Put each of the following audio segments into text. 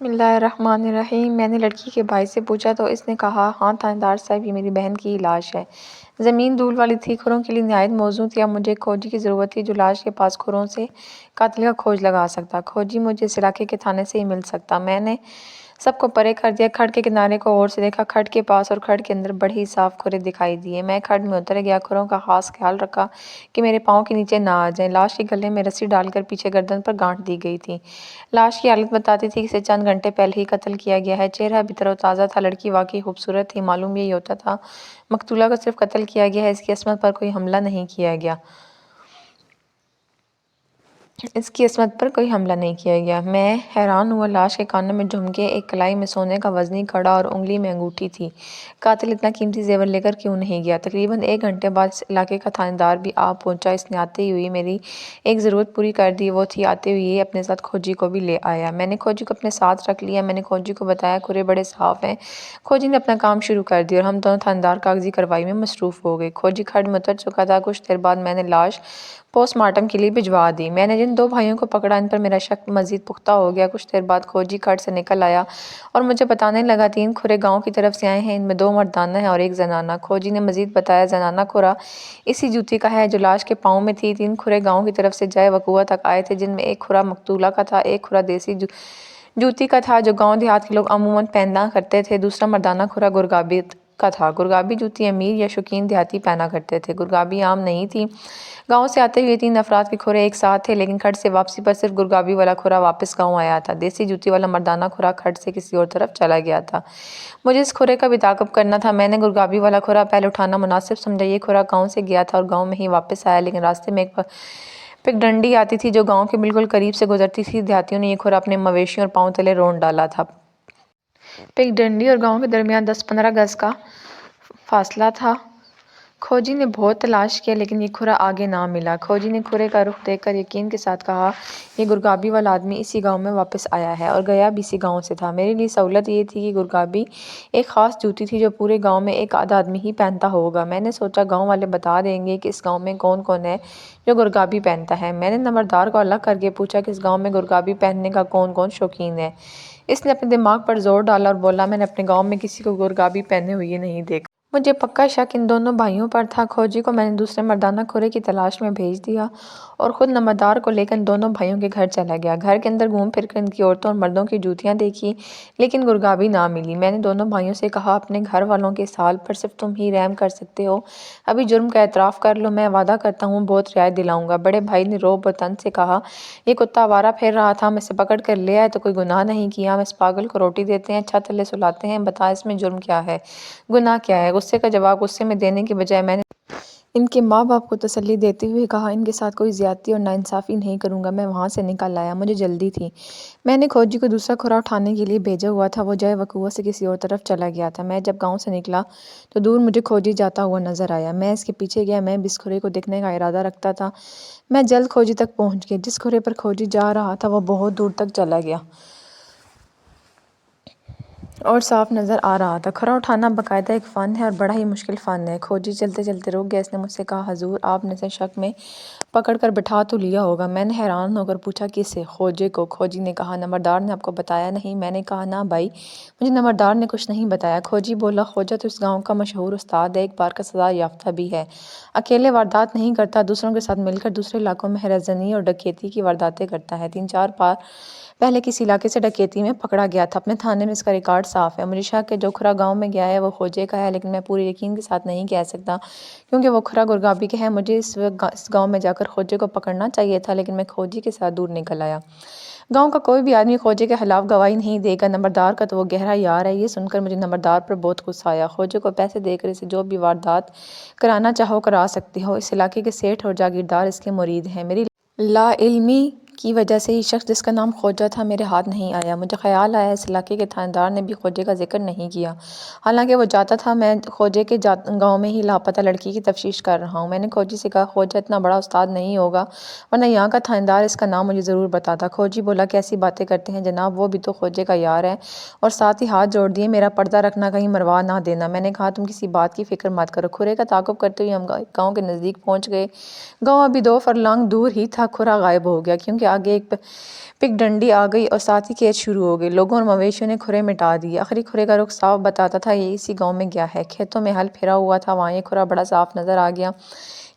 بسم اللہ الرحمن الرحیم۔ میں نے لڑکی کے بھائی سے پوچھا تو اس نے کہا، ہاں تھاندار صاحب، یہ میری بہن کی لاش ہے۔ زمین دھول والی تھی، کھروں کے لیے نہایت موزوں تھی۔ اب مجھے کھوجی کی ضرورت تھی جو لاش کے پاس کھروں سے قاتل کا کھوج لگا سکتا۔ کھوجی مجھے اس علاقے کے تھانے سے ہی مل سکتا۔ میں نے سب کو پرے کر دیا، کھڈ کے کنارے کو غور سے دیکھا۔ کھڈ کے پاس اور کھڈ کے اندر بڑے ہی صاف کھرے دکھائی دیے۔ میں کھڈ میں اتر گیا، کھروں کا خاص خیال رکھا کہ میرے پاؤں کے نیچے نہ آ جائیں۔ لاش کے گلے میں رسی ڈال کر پیچھے گردن پر گانٹھ دی گئی تھی۔ لاش کی حالت بتاتی تھی کہ اسے چند گھنٹے پہلے ہی قتل کیا گیا ہے۔ چہرہ بھی تر و تازہ تھا، لڑکی واقعی خوبصورت تھی۔ معلوم یہی ہوتا تھا مقتولہ کو صرف قتل کیا گیا ہے، اس کی عصمت پر کوئی حملہ نہیں کیا گیا۔ میں حیران ہوا، لاش کے کانوں میں جھمکے، ایک کلائی میں سونے کا وزنی کڑا اور انگلی میں انگوٹھی تھی۔ قاتل اتنا قیمتی زیور لے کر کیوں نہیں گیا؟ تقریباً 1 گھنٹے بعد اس علاقے کا تھانے بھی آ پہنچا۔ اس نے آتے ہوئے میری ایک ضرورت پوری کر دی، وہ تھی آتے ہوئے یہ اپنے ساتھ کھوجی کو بھی لے آیا۔ میں نے کھوجی کو اپنے ساتھ رکھ لیا۔ میں نے کھوجی کو بتایا، کھرے بڑے صاف ہیں۔ کھوجی نے اپنا کام شروع کر دیا اور ہم دونوں تھانے کاغذی کارروائی میں مصروف ہو گئے۔ کھوجی کھڈ میں اتر چکا تھا۔ کچھ دیر بعد میں نے لاش پوسٹ مارٹم کے لیے بھجوا دی۔ میں نے جن 2 بھائیوں کو پکڑا، ان پر میرا شک مزید پختہ ہو گیا۔ کچھ دیر بعد کھوجی کھڈ سے نکل آیا اور مجھے بتانے لگا، 3 کھرے گاؤں کی طرف سے آئے ہیں، ان میں 2 مردانہ ہیں اور 1 زنانہ۔ کھوجی نے مزید بتایا، زنانہ کھرا اسی جوتی کا ہے جو لاش کے پاؤں میں تھی۔ 3 کھرے گاؤں کی طرف سے جائے وقوعہ تک آئے تھے، جن میں 1 کھرا مقتولہ کا تھا، 1 کھرا دیسی جوتی کا تھا جو گاؤں دیہات کے لوگ عموماً پہنا کرتے تھے، دوسرا مردانہ کھرا گرگابی کا تھا۔ گرگابی جوتی امیر یا شوقین دیہاتی پہنا کرتے تھے، گرگابی عام نہیں تھی۔ گاؤں سے آتے ہوئے 3 افراد کے کھرے ایک ساتھ تھے، لیکن کھڈ سے واپسی پر صرف گرگابی والا کھرا واپس گاؤں آیا تھا۔ دیسی جوتی والا مردانہ کھرا کھڈ سے کسی اور طرف چلا گیا تھا۔ مجھے اس کھرے کا بھی تعاقب کرنا تھا۔ میں نے گرگابی والا کھرا پہلے اٹھانا مناسب سمجھا۔ یہ کھرا گاؤں سے گیا تھا اور گاؤں میں ہی واپس آیا، لیکن راستے میں ایک پگڈنڈی آتی تھی جو گاؤں کے بالکل قریب سے گزرتی تھی۔ دیہاتیوں نے یہ کھرا اپنے مویشیوں اور پاؤں تلے رون ڈالا تھا۔ پگڈنڈی اور گاؤں کے درمیان 10-15 گز کا فاصلہ تھا۔ کھوجی نے بہت تلاش کیا، لیکن یہ کھرا آگے نہ ملا۔ کھوجی نے کھرے کا رخ دیکھ کر یقین کے ساتھ کہا، یہ گرگابی والا آدمی اسی گاؤں میں واپس آیا ہے اور گیا بھی اسی گاؤں سے تھا۔ میرے لیے سہولت یہ تھی کہ گرگابی ایک خاص جوتی تھی جو پورے گاؤں میں ایک آدھ آدمی ہی پہنتا ہوگا۔ میں نے سوچا گاؤں والے بتا دیں گے کہ اس گاؤں میں کون کون ہے جو گرگابی پہنتا ہے۔ میں نے نمبردار کو الگ کر کے پوچھا کہ اس گاؤں میں گرگابی پہننے کا کون کون شوقین ہے۔ اس نے اپنے دماغ پر زور ڈالا اور بولا، میں نے اپنے گاؤں میں کسی کو گرگابی پہنے ہوئے نہیں دیکھا۔ مجھے پکا شک ان دونوں بھائیوں پر تھا۔ کھوجی کو میں نے دوسرے مردانہ کھرے کی تلاش میں بھیج دیا اور خود نمبردار کو لے کر ان دونوں بھائیوں کے گھر چلا گیا۔ گھر کے اندر گھوم پھر کر ان کی عورتوں اور مردوں کی جوتیاں دیکھی، لیکن گرگابی نہ ملی۔ میں نے دونوں بھائیوں سے کہا، اپنے گھر والوں کے اس حال پر صرف تم ہی رحم کر سکتے ہو، ابھی جرم کا اعتراف کر لو، میں وعدہ کرتا ہوں بہت رعایت دلاؤں گا۔ بڑے بھائی نے رعب و طنز سے کہا، یہ کتا آوارہ پھر رہا تھا، ہم اسے پکڑ کر لے آئے تو کوئی گناہ نہیں کیا، ہم اس پاگل کو روٹی دیتے ہیں، چھت تلے سلاتے ہیں، بتا اس میں جرم کیا ہے، گناہ کیا ہے؟ غصے کا جواب غصے میں دینے کی بجائے میں نے ان کے ماں باپ کو تسلی دیتے ہوئے کہا، ان کے ساتھ کوئی زیادتی اور ناانصافی نہیں کروں گا۔ میں وہاں سے نکل آیا، مجھے جلدی تھی۔ میں نے کھوجی کو دوسرا کھرا اٹھانے کے لیے بھیجا ہوا تھا، وہ جائے وقوعہ سے کسی اور طرف چلا گیا تھا۔ میں جب گاؤں سے نکلا تو دور مجھے کھوجی جاتا ہوا نظر آیا۔ میں اس کے پیچھے گیا، میں بھی اس کھرے کو دیکھنے کا ارادہ رکھتا تھا۔ میں جلد کھوجی تک پہنچ گیا۔ جس کھرے پر کھوجی جا رہا تھا وہ بہت دور تک چلا گیا اور صاف نظر آ رہا تھا۔ کھرا اٹھانا باقاعدہ ایک فن ہے اور بڑا ہی مشکل فن ہے۔ کھوجی چلتے چلتے رک گیا۔ اس نے مجھ سے کہا، حضور آپ نے اسے شک میں پکڑ کر بٹھا تو لیا ہوگا؟ میں نے حیران ہو کر پوچھا، کسے؟ کھوجے کو۔ کھوجی نے کہا، نمبردار نے آپ کو بتایا نہیں؟ میں نے کہا، نہ بھائی، مجھے نمبردار نے کچھ نہیں بتایا۔ کھوجی بولا، خواجہ تو اس گاؤں کا مشہور استاد ہے، ایک بار کا سزا یافتہ بھی ہے، اکیلے واردات نہیں کرتا، دوسروں کے ساتھ مل کر دوسرے علاقوں میں حراست زنی اور ڈکیتی کی وارداتیں کرتا ہے۔ 3-4 بار پہلے کسی علاقے سے ڈکیتی میں پکڑا گیا تھا، اپنے تھانے میں اس کا ریکارڈ صاف ہے۔ مجھے شک ہے جو کھرا گاؤں میں گیا ہے وہ کھوجے کا ہے، لیکن میں پورے یقین کے ساتھ نہیں کہہ سکتا کیونکہ وہ کھرا گرگابی کا ہے۔ مجھے اس گاؤں میں جا کر کھوجے کو پکڑنا چاہیے تھا، لیکن میں کھوجی کے ساتھ دور نکل آیا۔ گاؤں کا کوئی بھی آدمی کھوجے کے خلاف گواہی نہیں دے گا، نمبردار کا تو وہ گہرا یار ہے۔ یہ سن کر مجھے نمبردار پر بہت غصہ آیا۔ کھوجے کو پیسے دے کر اسے جو بھی واردات کرانا چاہو کرا سکتے ہو، اس علاقے کے سیٹھ اور جاگیردار اس کے مرید ہیں۔ میری لا علمی کی وجہ سے یہ شخص جس کا نام کھوجا تھا میرے ہاتھ نہیں آیا۔ مجھے خیال آیا اس علاقے کے تھانے دار نے بھی کھوجے کا ذکر نہیں کیا، حالانکہ وہ جاتا تھا۔ میں کھوجے کے گاؤں میں ہی لاپتہ لڑکی کی تفتیش کر رہا ہوں۔ میں نے کھوجی سے کہا، کھوجا اتنا بڑا استاد نہیں ہوگا، ورنہ یہاں کا تھانے دار اس کا نام مجھے ضرور بتاتا۔ کھوجی بولا، کیسی باتیں کرتے ہیں جناب، وہ بھی تو کھوجے کا یار ہے، اور ساتھ ہی ہاتھ جوڑ دیے، میرا پردہ رکھنا کہیں مروا نہ دینا۔ میں نے کہا، تم کسی بات کی فکر مت کرو۔ کھرے کا تعاقب کرتے ہوئے ہم گاؤں کے نزدیک پہنچ گئے۔ گاؤں ابھی 2 فرلانگ دور ہی تھا۔ کھرا غائب ہو گیا، کیونکہ آگے ایک پک ڈنڈی آ گئی اور ساتھ ہی کھیت شروع ہو گئے۔ لوگوں اور مویشیوں نے کھرے مٹا دیے۔ آخری کھرے کا رخ صاف بتاتا تھا یہ اسی گاؤں میں گیا ہے۔ کھیتوں میں ہل پھرا ہوا تھا، وہاں یہ کھرا بڑا صاف نظر آ گیا۔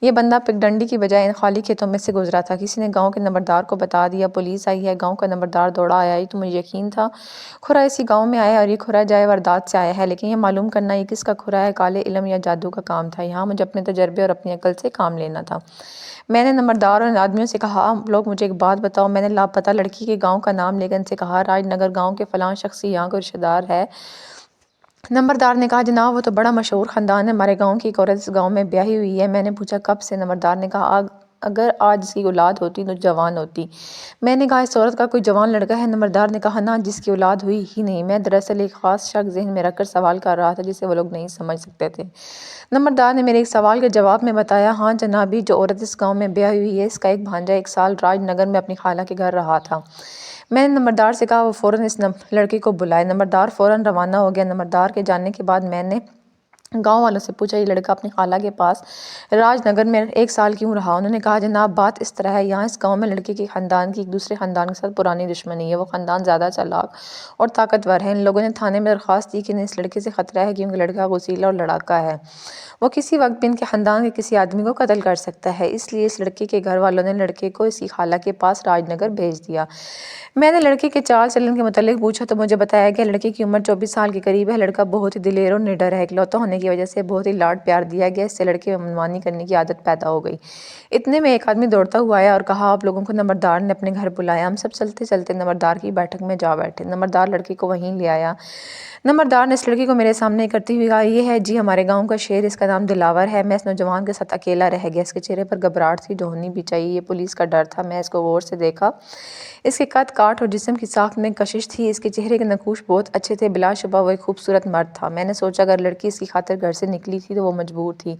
یہ بندہ پک ڈنڈی کی بجائے ان خالی کھیتوں میں سے گزرا تھا۔ کسی نے گاؤں کے نمبردار کو بتا دیا، پولیس آئی ہے۔ گاؤں کا نمبردار دوڑا آیا۔ یہ تو مجھے یقین تھا کھرا اسی گاؤں میں آیا اور یہ کھرا جائے واردات سے آیا ہے، لیکن یہ معلوم کرنا یہ کس کا کھرا ہے کالے علم یا جادو کا کام تھا۔ یہاں مجھے اپنے تجربے اور اپنی عقل سے کام لینا تھا۔ میں نے نمبردار اور ان آدمیوں سے کہا، آپ لوگ مجھے ایک بات بتاؤ۔ میں نے لاپتہ لڑکی کے گاؤں کا نام لے کر ان سے کہا، راج نگر گاؤں کے فلاں شخص یہاں کوئی رشتہ دار ہے؟ نمبردار نے کہا، جناب وہ تو بڑا مشہور خاندان ہے، ہمارے گاؤں کی ایک عورت اس گاؤں میں بیاہی ہوئی ہے۔ میں نے پوچھا کب سے؟ نمبردار نے کہا، اگر آج اس کی اولاد ہوتی تو جوان ہوتی۔ میں نے کہا، اس عورت کا کوئی جوان لڑکا ہے؟ نمبردار نے کہا، نہ، جس کی اولاد ہوئی ہی نہیں۔ میں دراصل ایک خاص شک ذہن میں رکھ کر سوال کر رہا تھا جسے وہ لوگ نہیں سمجھ سکتے تھے۔ نمبردار نے میرے ایک سوال کے جواب میں بتایا، ہاں جنابی، جو عورت اس گاؤں میں بیاہی ہوئی ہے اس کا ایک بھانجا ایک سال راج نگر میں اپنی خالہ کے گھر رہا تھا۔ میں نے نمبردار سے کہا وہ فوراً اس لڑکے کو بلائے۔ نمبردار فوراً روانہ ہو گیا۔ نمبردار کے جانے کے بعد میں نے گاؤں والوں سے پوچھا، یہ لڑکا اپنی خالہ کے پاس راج نگر میں ایک سال کیوں رہا؟ انہوں نے کہا، جناب بات اس طرح ہے، یہاں اس گاؤں میں لڑکے کے خاندان کی ایک دوسرے خاندان کے ساتھ پرانی دشمنی ہے۔ وہ خاندان زیادہ چالاک اور طاقتور ہے۔ ان لوگوں نے تھانے میں درخواست دی کہ انہیں اس لڑکے سے خطرہ ہے کیونکہ لڑکا غسیلا اور لڑاکا ہے، وہ کسی وقت بھی ان کے خاندان کے کسی آدمی کو قتل کر سکتا ہے۔ اس لیے اس لڑکے کے گھر والوں نے لڑکے کو اس کی خالہ کے پاس راج نگر بھیج دیا۔ میں نے لڑکے کے چال چلن کے متعلق پوچھا تو مجھے بتایا گیا لڑکے کی عمر 24 سال کے قریب ہے۔ لڑکا بہت ہی دلیر اور نڈر ہے، اکلوتا ہونے کی وجہ سے بہت ہی لاڈ پیار دیا گیا، اس سے لڑکے میں منمانی کرنے کی عادت پیدا ہو گئی۔ اتنے میں ایک آدمی دوڑتا ہوا آیا اور کہا، آپ لوگوں کو نمبردار نے اپنے گھر بلایا۔ ہم سب چلتے چلتے نمبردار کی بیٹھک میں جا بیٹھے۔ نمبردار لڑکے کو وہیں لے آیا۔ نمبردار نے اس لڑکے کو میرے سامنے کرتے ہوئے کہا، یہ ہے جی ہمارے گاؤں کا شیر، اس کا نام دلاور ہے۔ میں اس نوجوان کے ساتھ اکیلا رہ گیا۔ اس کے چہرے پر گھبراہٹ تھی جو ہونی بھی چاہیے، یہ پولیس کا ڈر تھا۔ میں اس کو غور سے دیکھا۔ اس کے قد کاٹ اور جسم کی ساخت میں کشش تھی۔ اس کے چہرے کے نقوش بہت اچھے تھے۔ بلا شبہ وہ ایک خوبصورت مرد تھا۔ میں نے سوچا اگر لڑکی اس کی خاطر گھر سے نکلی تھی تو وہ مجبور تھی،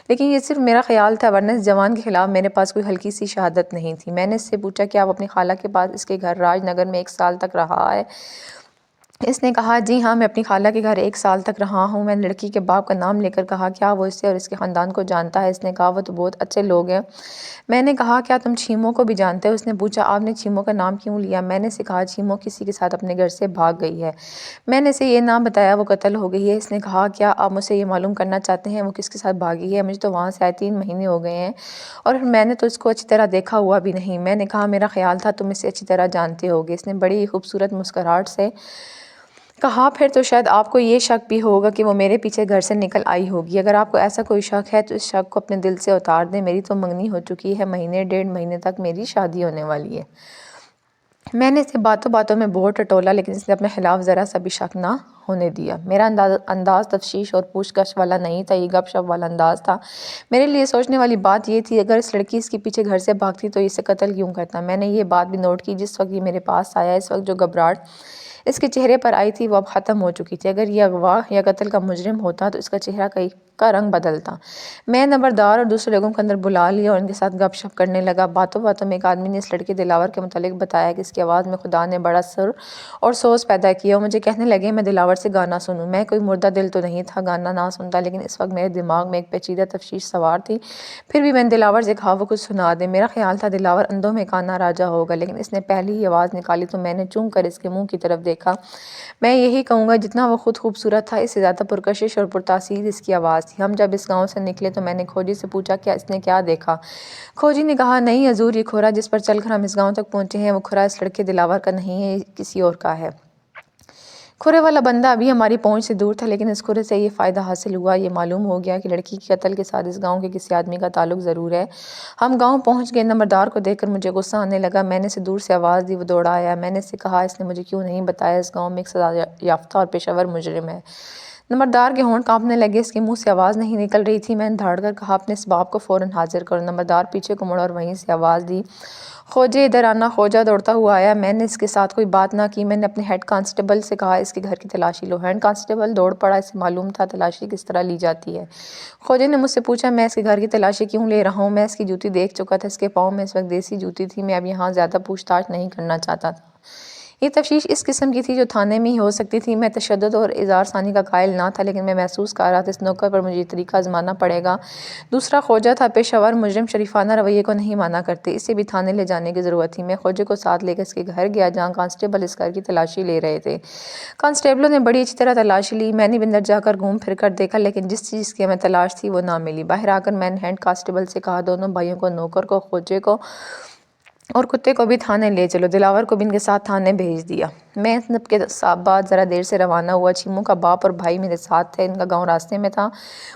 لیکن یہ صرف میرا خیال تھا، ورنہ اس جوان کے خلاف میرے پاس کوئی ہلکی سی شہادت نہیں تھی۔ میں نے اس سے پوچھا، کیا آپ اپنی خالہ کے پاس اس کے گھر راج نگر میں ایک سال تک رہا ہے؟ اس نے کہا، جی ہاں، میں اپنی خالہ کے گھر ایک سال تک رہا ہوں۔ میں نے لڑکی کے باپ کا نام لے کر کہا، کیا وہ اسے اور اس کے خاندان کو جانتا ہے؟ اس نے کہا، وہ تو بہت اچھے لوگ ہیں۔ میں نے کہا، کیا تم چھیمو کو بھی جانتے ہو؟ اس نے پوچھا، آپ نے چھیمو کا نام کیوں لیا؟ میں نے اسے کہا، چھیمو کسی کے ساتھ اپنے گھر سے بھاگ گئی ہے۔ میں نے اسے یہ نام بتایا، وہ قتل ہو گئی ہے۔ اس نے کہا، کیا آپ مجھ سے یہ معلوم کرنا چاہتے ہیں وہ کس کے ساتھ بھاگی ہے؟ مجھے تو وہاں سے آئے 3 مہینے ہو گئے ہیں اور میں نے تو اس کو اچھی طرح دیکھا ہوا بھی نہیں۔ میں نے کہا، میرا خیال تھا تم اسے اچھی طرح جانتے ہوگے۔ اس نے بڑی ہی خوبصورت مسکراہٹ سے کہا، پھر تو شاید آپ کو یہ شک بھی ہوگا کہ وہ میرے پیچھے گھر سے نکل آئی ہوگی۔ اگر آپ کو ایسا کوئی شک ہے تو اس شک کو اپنے دل سے اتار دیں۔ میری تو منگنی ہو چکی ہے، مہینے 1.5 مہینے تک میری شادی ہونے والی ہے۔ میں نے اسے باتوں باتوں میں بہت ٹٹولا، لیکن اس نے اپنے خلاف ذرا سا بھی شک نہ ہونے دیا۔ میرا انداز تفتیش اور پوچھ گچھ والا نہیں تھا، یہ گپ شپ والا انداز تھا۔ میرے لیے سوچنے والی بات یہ تھی، اگر اس لڑکی اس کے پیچھے گھر سے بھاگتی تو اسے قتل کیوں کرتا؟ میں نے یہ بات بھی نوٹ کی، جس وقت یہ میرے پاس آیا اس وقت جو گھبراہٹ اس کے چہرے پر آئی تھی وہ اب ختم ہو چکی تھی۔ اگر یہ اغوا یا قتل کا مجرم ہوتا تو اس کا چہرہ کا رنگ بدلتا۔ میں نمبردار اور دوسرے لوگوں کو اندر بلا لیا اور ان کے ساتھ گپ شپ کرنے لگا۔ باتوں باتوں میں ایک آدمی نے اس لڑکے دلاور کے متعلق بتایا کہ اس کی آواز میں خدا نے بڑا سر اور سوز پیدا کیا۔ وہ مجھے کہنے لگے میں دلاور سے گانا سنوں۔ میں کوئی مردہ دل تو نہیں تھا، گانا نہ سنتا، لیکن اس وقت میرے دماغ میں ایک پیچیدہ تشویش سوار تھی۔ پھر بھی میں نے دلاور سے کہا وہ کچھ سنا دے۔ میرا خیال تھا دلاور اندھوں میں کانا راجا ہوگا، لیکن اس نے پہلی ہی آواز نکالی تو میں نے چونک کر اس کے منہ کی طرف دیکھا۔ میں یہی کہوں گا جتنا وہ خود خوبصورت تھا، اس سے زیادہ پرکشش اور پرتاثیر اس کی آواز تھی۔ ہم جب اس گاؤں سے نکلے تو میں نے کھوجی سے پوچھا، کیا اس نے کیا دیکھا؟ کھوجی نے کہا، نہیں حضور، یہ کھرا جس پر چل کر ہم اس گاؤں تک پہنچے ہیں وہ کھرا اس لڑکے دلاور کا نہیں ہے، یہ کسی اور کا ہے۔ کھرے والا بندہ ابھی ہماری پہنچ سے دور تھا، لیکن اس کھرے سے یہ فائدہ حاصل ہوا، یہ معلوم ہو گیا کہ لڑکی کے قتل کے ساتھ اس گاؤں کے کسی آدمی کا تعلق ضرور ہے۔ ہم گاؤں پہنچ گئے۔ نمبردار کو دیکھ کر مجھے غصہ آنے لگا۔ میں نے اسے دور سے آواز دی، وہ دوڑا آیا۔ میں نے اسے کہا، اس نے مجھے کیوں نہیں بتایا اس گاؤں میں ایک سزا یافتہ اور پیشہ ور مجرم ہے؟ نمبردار کے ہونٹ کانپنے لگے، اس کے منہ سے آواز نہیں نکل رہی تھی۔ میں نے دھاڑ کر کہا، اپنے اس باپ کو فوراً حاضر کرو۔ نمبردار پیچھے کو مڑا اور وہیں سے آواز دی، خوجے ادھر آنا۔ خوجہ دوڑتا ہوا آیا۔ میں نے اس کے ساتھ کوئی بات نہ کی۔ میں نے اپنے ہیڈ کانسٹیبل سے کہا، اس کے گھر کی تلاشی لو۔ ہیڈ کانسٹیبل دوڑ پڑا، اسے معلوم تھا تلاشی کس طرح لی جاتی ہے۔ خوجے نے مجھ سے پوچھا، میں اس کے گھر کی تلاشی کیوں لے رہا ہوں؟ میں اس کی جوتی دیکھ چکا تھا، اس کے پاؤں میں اس وقت دیسی جوتی تھی۔ میں اب یہاں زیادہ پوچھ تاچھ نہیں کرنا چاہتا تھا۔ یہ تفتیش اس قسم کی تھی جو تھانے میں ہی ہو سکتی تھی۔ میں تشدد اور اظہار ثانی کا قائل نہ تھا، لیکن میں محسوس کر رہا تھا اس نوکر پر مجھے یہ طریقہ آزمانا پڑے گا۔ دوسرا خوجہ تھا۔ پیشہ ور مجرم شریفانہ رویے کو نہیں مانا کرتے۔ اسے بھی تھانے لے جانے کی ضرورت تھی۔ میں خوجے کو ساتھ لے کر اس کے گھر گیا جہاں کانسٹیبل اس گھر کی تلاشی لے رہے تھے۔ کانسٹیبلوں نے بڑی اچھی طرح تلاشی لی۔ میں نے بھی اندر جا کر گھوم پھر کر دیکھا، لیکن جس چیز کی ہمیں تلاش تھی وہ نہ ملی۔ باہر آ کر میں نے ہیڈ کانسٹیبل سے کہا، دونوں بھائیوں کو، نوکر کو، خوجے کو اور کتے کو بھی تھانے لے چلو۔ دلاور کو بھی ان کے ساتھ تھانے بھیج دیا۔ میں سب کے بعد ذرا دیر سے روانہ ہوا۔ چیمو کا باپ اور بھائی میرے ساتھ تھے۔ ان کا گاؤں راستے میں تھا۔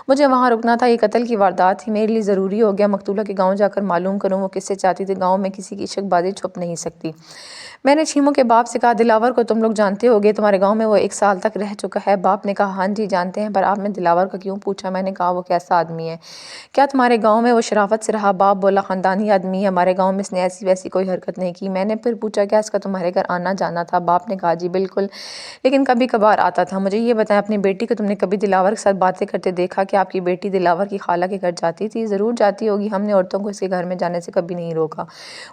مجھے وہاں رکنا تھا۔ یہ قتل کی واردات تھی۔ میرے لیے ضروری ہو گیا مقتولہ کے گاؤں جا کر معلوم کروں وہ کس سے چاہتی تھی۔ گاؤں میں کسی کی عشق بازی چھپ نہیں سکتی۔ میں نے چیمو کے باپ سے کہا، دلاور کو تم لوگ جانتے ہو گے، تمہارے گاؤں میں وہ 1 سال تک رہ چکا ہے۔ باپ نے کہا، ہاں جی جانتے ہیں، پر آپ نے دلاور کا کیوں پوچھا؟ میں نے کہا، وہ کیسا آدمی ہے؟ کیا تمہارے گاؤں میں وہ شرافت سے رہا؟ باپ بولا، خاندانی آدمی ہے، ہمارے گاؤں میں اس نے ایسی ویسی کوئی حرکت نہیں کی۔ میں نے پھر پوچھا، کیا اس کا تمہارے گھر آنا جانا تھا؟ باپ نے کہا، جی بالکل، لیکن کبھی کبھار آتا تھا۔ مجھے یہ بتائیں، اپنی بیٹی کو تم نے کبھی دلاور کے ساتھ باتیں کرتے دیکھا؟ کیا آپ کی بیٹی دلاور کی خالہ کے گھر جاتی تھی؟ ضرور جاتی ہوگی، ہم نے عورتوں کو اس کے گھر میں جانے سے کبھی نہیں روکا،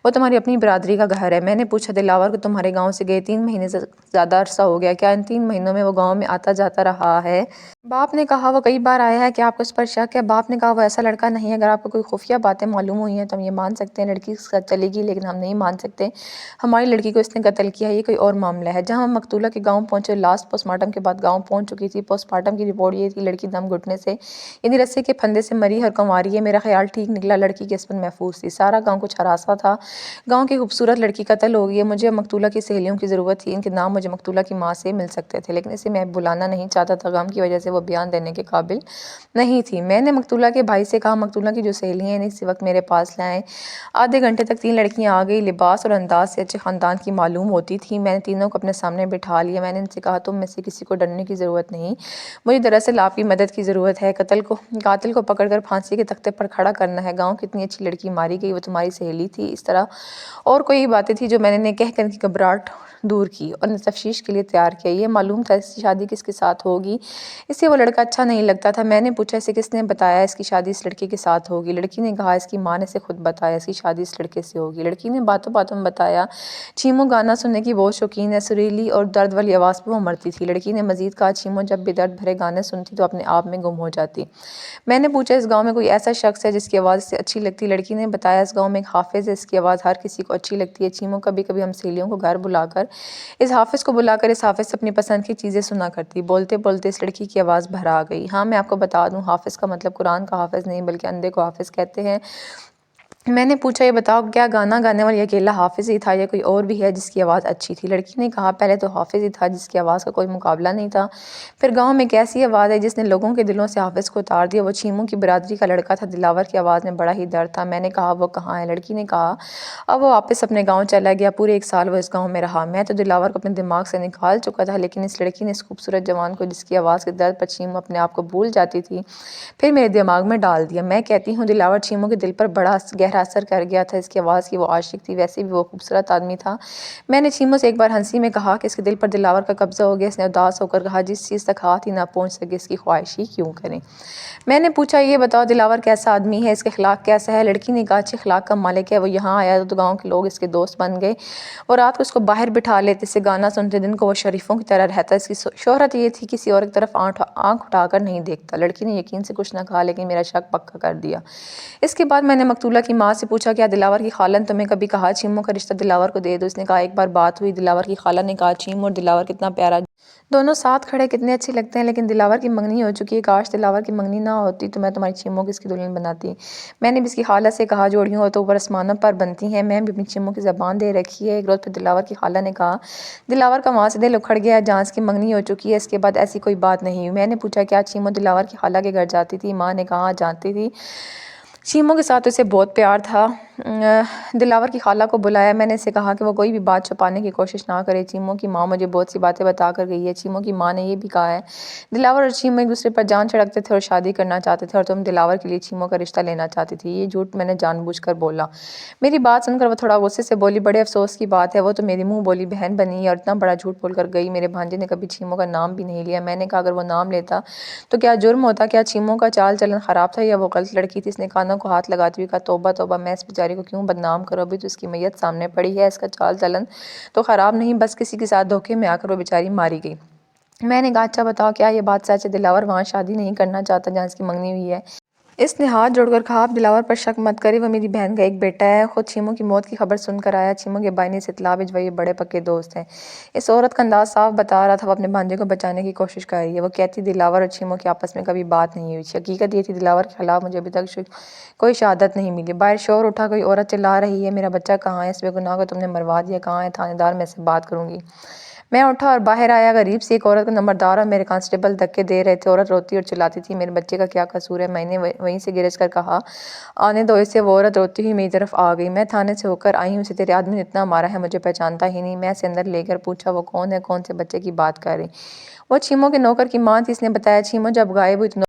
وہ تمہاری اپنی برادری کا گھر ہے۔ میں نے پوچھا، دلاور کو تمہارے گاؤں سے گئے 3 مہینے سے زیادہ عرصہ ہو گیا، کیا ان 3 مہینوں میں وہ گاؤں میں آتا جاتا رہا ہے؟ باپ نے کہا، وہ کئی بار آیا ہے۔ کیا آپ کو اس پر شک ہے؟ باپ نے کہا، وہ ایسا لڑکا نہیں ہے۔ اگر آپ کو کوئی خفیہ باتیں معلوم ہوئی ہیں تو ہم یہ مان سکتے ہیں لڑکی اس کے ساتھ چلی گئی، لیکن ہم نہیں مان سکتے ہماری لڑکی کو اس نے قتل کیا ہے، یہ کوئی اور معاملہ ہے۔ جب ہم مقتولہ کے گاؤں پہنچے، لاش پوسٹ مارٹم کے بعد گاؤں پہنچ چکی تھی۔ پوسٹ مارٹم کی رپورٹ یہ تھی، لڑکی دم گھٹنے سے یعنی رسے کے پھندے سے مری اور کنواری ہے۔ میرا خیال ٹھیک نکلا، لڑکی کی عصمت محفوظ تھی۔ سارا گاؤں کچھ ہراساں تھا، گاؤں کی خوبصورت لڑکی قتل ہو گئی ہے۔ مجھے مقتولہ کی سہیلیوں کی ضرورت تھی، ان کے نام مجھے مقتولہ کی ماں سے مل سکتے تھے، لیکن اسے میں بلانا نہیں چاہتا تھا، غم کی وجہ سے وہ بیان دینے کے قابل نہیں تھی۔ میں نے مقتولہ کے بھائی سے کہا، مقتولہ کی جو سہیلیاں ہیں اسی وقت میرے پاس لائیں۔ آدھے گھنٹے تک 3 لڑکیاں آ گئی، لباس اور انداز سے اچھے خاندان کی معلوم ہوتی تھیں۔ میں نے تینوں کو اپنے سامنے بٹھا لیا۔ میں نے ان سے کہا، تم میں سے کسی کو ڈرنے کی ضرورت نہیں، مجھے دراصل آپ کی مدد کی ضرورت ہے۔ قاتل کو پکڑ کر پھانسی کے تختے پر کھڑا کرنا ہے۔ گاؤں کی اتنی اچھی لڑکی ماری گئی، وہ تمہاری سہیلی تھی۔ اس طرح اور کوئی باتیں تھیں جو میں نے کہہ کر ان کی گھبراہٹ دور کی اور تفتیش کے لیے تیار کیا۔ یہ معلوم تھا اس کی شادی کس کے ساتھ ہوگی، اسے وہ لڑکا اچھا نہیں لگتا تھا۔ میں نے پوچھا، اسے کس نے بتایا اس کی شادی اس لڑکے کے ساتھ ہوگی؟ لڑکی نے کہا، اس کی ماں نے اسے خود بتایا، اس کی شادی اس لڑکے سے ہوگی۔ لڑکی نے باتوں باتوں میں بتایا، چیمو گانا سننے کی بہت شوقین ہے، سریلی اور درد والی آواز پہ وہ مرتی تھی۔ لڑکی نے مزید کہا، چیمو جب بھی درد بھرے گانے سنتی تو اپنے آپ میں گم ہو جاتی۔ میں نے پوچھا، اس گاؤں میں کوئی ایسا شخص ہے جس کی آواز اسے اچھی لگتی؟ لڑکی نے بتایا، اس گاؤں میں ایک حافظ ہے، اس کی آواز ہر کسی کو اچھی لگتی ہے۔ چیمو کبھی کبھی ہم سہیلیوں کو گھر بلا کر اس حافظ سے اپنی پسند کی چیزیں سنا کرتی۔ بولتے بولتے اس لڑکی کی آواز بھر آ گئی۔ ہاں، میں آپ کو بتا دوں، حافظ کا مطلب قرآن کا حافظ نہیں بلکہ اندھے کو حافظ کہتے ہیں۔ میں نے پوچھا، یہ بتاؤ، کیا گانا گانے والا اکیلا حافظ ہی تھا یا کوئی اور بھی ہے جس کی آواز اچھی تھی؟ لڑکی نے کہا، پہلے تو حافظ ہی تھا جس کی آواز کا کوئی مقابلہ نہیں تھا، پھر گاؤں میں ایک ایسی آواز ہے جس نے لوگوں کے دلوں سے حافظ کو اتار دیا، وہ چیمو کی برادری کا لڑکا تھا۔ دلاور کی آواز میں بڑا ہی درد تھا۔ میں نے کہا، وہ کہاں ہے؟ لڑکی نے کہا، اب وہ واپس اپنے گاؤں چلا گیا، پورے 1 سال وہ اس گاؤں میں رہا۔ میں تو دلاور کو اپنے دماغ سے نکال چکا تھا، لیکن اس لڑکی نے اس خوبصورت جوان کو جس کی آواز کے درد پر چیمو اپنے آپ کو بھول جاتی تھی پھر میرے دماغ میں ڈال دیا۔ میں کہتی ہوں، دلاور چیمو کے دل پر بڑا گہرا اثر کر گیا تھا، اس کی آواز کی وہ عاشق تھی، ویسے بھی وہ خوبصورت آدمی تھا۔ میں نے چیمو سے ایک بار ہنسی میں کہا کہ اس کے دل پر دلاور کا قبضہ ہو گیا۔ اس نے اداس ہو کر کہا، جس چیز تک ہاتھ ہی نہ پہنچ سکے اس کی خواہش ہی کیوں کریں؟ میں نے پوچھا، یہ بتاؤ، دلاور کیسا آدمی ہے، اس کے اخلاق کیسا ہے؟ لڑکی نے کہا، اچھے اخلاق کا مالک ہے، وہ یہاں آیا تو گاؤں کے لوگ اس کے دوست بن گئے، وہ رات کو اس کو باہر بٹھا لیتے، اس سے گانا سنتے، دن کو وہ شریفوں کی طرح رہتا۔ اس کی شہرت یہ تھی، کسی اور کی طرف آنکھ اٹھا کر نہیں دیکھتا۔ لڑکی نے یقین سے کچھ نہ کہا، لیکن میرا شک پکا کر دیا۔ اس کے بعد میں نے مقتولہ کی ماں سے پوچھا، کیا دلاور کی خالہ نے تمہیں کبھی کہا چیمو کا رشتہ دلاور کو دے دو؟ اس نے کہا، ایک بار بات ہوئی، دلاور کی خالہ نے کہا، چیمو اور دلاور کتنا پیارا، دونوں ساتھ کھڑے کتنے اچھے لگتے ہیں، لیکن دلاور کی منگنی ہو چکی ہے، کاش دلاور کی منگنی نہ ہوتی تو میں تمہاری چیمو کو اس کی دلہن بناتی۔ میں نے بھی اس کی خالہ سے کہا، جوڑیوں ہو تو اوپر آسمانوں پر بنتی ہیں، میں بھی اپنی چیمو کی زبان دے رکھی ہے۔ ایک روز پھر دلاور کی خالہ نے کہا، دلاور کا وہاں سے دل اکھڑ گیا ہے جہاں اس کی منگنی ہو چکی ہے، اس کے بعد ایسی کوئی بات نہیں ہوئی۔ میں نے پوچھا، کیا چیمو دلاور کی خالہ کے گھر جاتی تھی؟ ماں نے کہا، جاتی تھی، چیمو کے ساتھ اسے بہت پیار تھا۔ دلاور کی خالہ کو بلایا، میں نے اسے کہا کہ وہ کوئی بھی بات چھپانے کی کوشش نہ کرے، چیمو کی ماں مجھے بہت سی باتیں بتا کر گئی ہے۔ چیمو کی ماں نے یہ بھی کہا ہے، دلاور اور چیمو ایک دوسرے پر جان چھڑکتے تھے اور شادی کرنا چاہتے تھے، اور تم دلاور کے لیے چیمو کا رشتہ لینا چاہتی تھی۔ یہ جھوٹ میں نے جان بوجھ کر بولا۔ میری بات سن کر وہ تھوڑا غصے سے بولی، بڑے افسوس کی بات ہے، وہ تو میری منہ بولی بہن بنی ہے اور اتنا بڑا جھوٹ بول کر گئی۔ میرے بھانجے نے کبھی چیمو کا نام بھی نہیں لیا۔ میں نے کہا، اگر وہ نام لیتا تو کیا جرم ہوتا؟ کیا چیمو کا چال چلن خراب تھا یا وہ غلط لڑکی تھی؟ اس نے کانوں کو ہاتھ لگاتی ہوئی کہا، توبہ توبہ، میں اس بیچاری بیچاری کو کیوں بدنام کرو، ابھی تو اس کی میت سامنے پڑی ہے، اس کا چال چلن تو خراب نہیں، بس کسی کے ساتھ دھوکے میں آ کر وہ بیچاری ماری گئی۔ میں نے کہا اچھا بتاؤ کیا یہ بات سچ ہے؟ دلاور وہاں شادی نہیں کرنا چاہتا جہاں اس کی منگنی ہوئی ہے۔ اس نے ہاتھ جوڑ کر کہا آپ دلاور پر شک مت کریں، وہ میری بہن کا ایک بیٹا ہے، خود چیمو کی موت کی خبر سن کر آیا، چیمو کے بھائی نے اسے اطلاع بھجوائی، یہ بڑے پکے دوست ہیں۔ اس عورت کا انداز صاف بتا رہا تھا وہ اپنے بھانجے کو بچانے کی کوشش کر رہی ہے۔ وہ کہتی دلاور اور چیمو کی آپس میں کبھی بات نہیں ہوئی، حقیقت یہ تھی دلاور کے خلاف مجھے ابھی تک کوئی شہادت نہیں ملی۔ باہر شور اٹھا، کوئی عورت چلا رہی ہے میرا بچہ کہاں ہے، اس بے گناہ کو تم نے مروا دیا، کہاں ہے تھانے دار، میں اس سے بات کروں گی۔ میں اٹھا اور باہر آیا، غریب سی ایک عورت کو نمبردار اور میرے کانسٹیبل دھکے دے رہے تھے۔ عورت روتی اور چلاتی تھی میرے بچے کا کیا قصور ہے؟ میں نے وہیں سے گرج کر کہا آنے دو اسے۔ وہ عورت روتی ہوئی میری طرف آ گئی، میں تھانے سے ہو کر آئی ہوں، اسے تیرے آدمی نے اتنا مارا ہے مجھے پہچانتا ہی نہیں۔ میں اسے اندر لے کر پوچھا وہ کون ہے، کون سے بچے کی بات کر رہی؟ وہ چیمو کے نوکر کی ماں تھی، اس نے بتایا چیمو جب غائب ہوئی تو